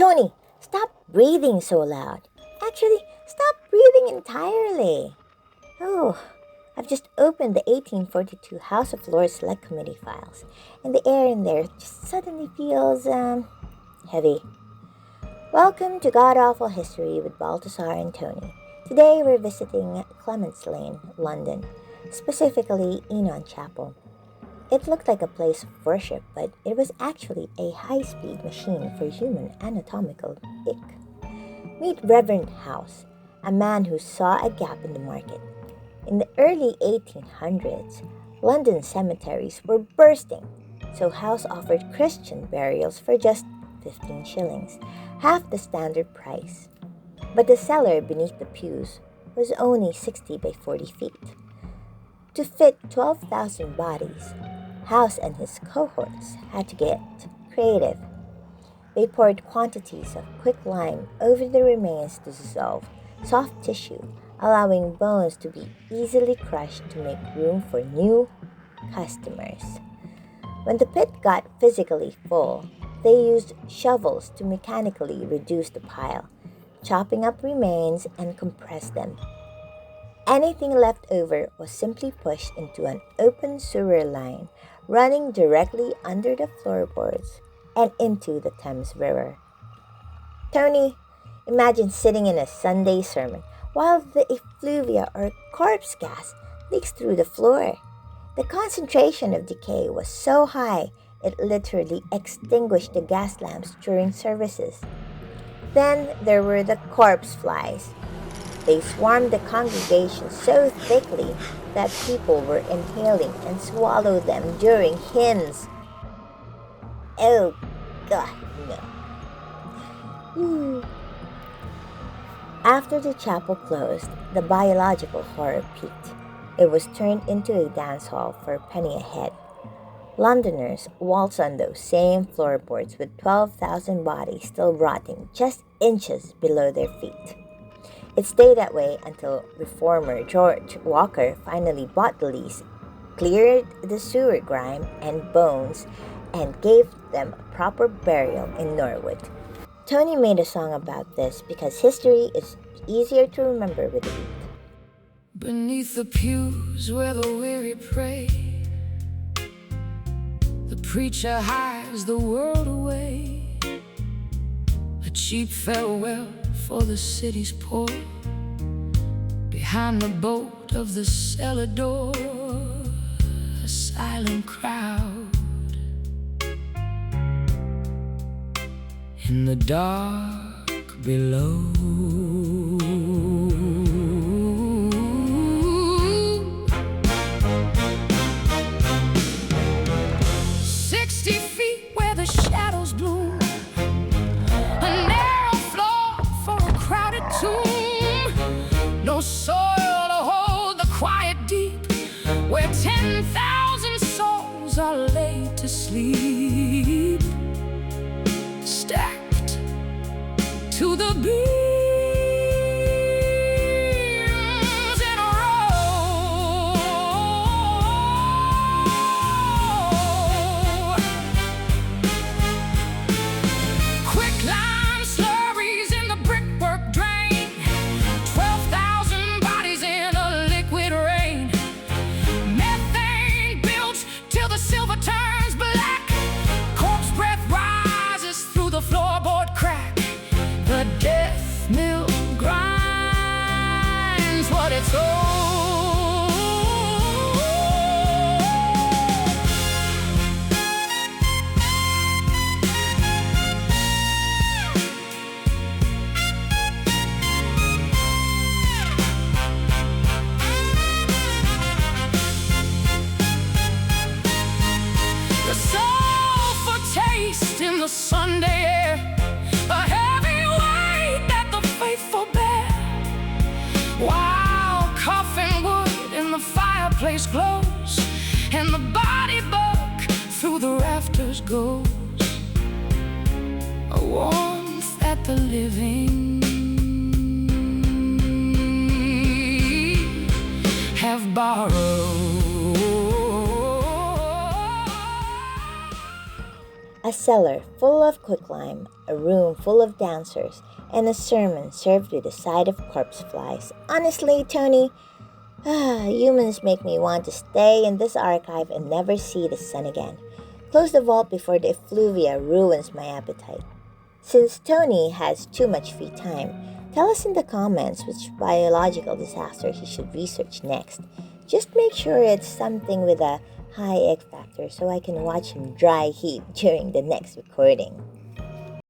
Tony, stop breathing so loud. Actually, stop breathing entirely. Oh, I've just opened the 1842 House of Lords Select Committee files, and the air in there just suddenly feels, heavy. Welcome to God Awful History with Balthazar and Tony. Today we're visiting Clement's Lane, London, specifically Enon Chapel. It looked like a place of worship, but it was actually a high-speed machine for human anatomical ick. Meet Reverend House, a man who saw a gap in the market. In the early 1800s, London cemeteries were bursting, so House offered Christian burials for just 15 shillings, half the standard price. But the cellar beneath the pews was only 60 by 40 feet. To fit 12,000 bodies, House and his cohorts had to get creative. They poured quantities of quicklime over the remains to dissolve soft tissue, allowing bones to be easily crushed to make room for new customers. When the pit got physically full, they used shovels to mechanically reduce the pile, chopping up remains and compress them. Anything left over was simply pushed into an open sewer line running directly under the floorboards and into the Thames River. Tony, imagine sitting in a Sunday sermon while the effluvia or corpse gas leaks through the floor. The concentration of decay was so high it literally extinguished the gas lamps during services. Then there were the corpse flies. They swarmed the congregation so thickly that people were inhaling and swallowed them during hymns. Oh, God, no. After the chapel closed, the biological horror peaked. It was turned into a dance hall for a penny a head. Londoners waltz on those same floorboards with 12,000 bodies still rotting just inches below their feet. It stayed that way until reformer George Walker finally bought the lease, cleared the sewer grime and bones, and gave them a proper burial in Norwood. Tony made a song about this because history is easier to remember with a beat. Beneath the pews where the weary pray, the preacher hides the world away. A cheap farewell for the city's poor. Behind the bolt of the cellar door, a silent crowd. In the dark below, 60 feet where the shadows bloom, a narrow floor for a crowded tomb. No soil to hold the quiet deep, where 10,000 souls are laid to sleep, stacked to the beams in a row. Quicklime slurries in the brickwork drain, 12,000 bodies in a liquid rain. Methane bilge till the silver turns black, corpse breath rises through the floorboard crack. The death mill grinds what it's old. The sulfur taste in the Sunday air, a heavy weight that the faithful bear, while coffin wood in the fireplace glows, and the body buck through the rafters goes. A warmth that the living have borrowed. A A cellar full of quicklime, a room full of dancers, and a sermon served with a side of corpse flies. Honestly, Tony, humans make me want to stay in this archive and never see the sun again. Close the vault before the effluvia ruins my appetite. Since Tony has too much free time, tell us in the comments which biological disaster he should research next. Just make sure it's something with a high egg factor so I can watch him dry heat during the next recording.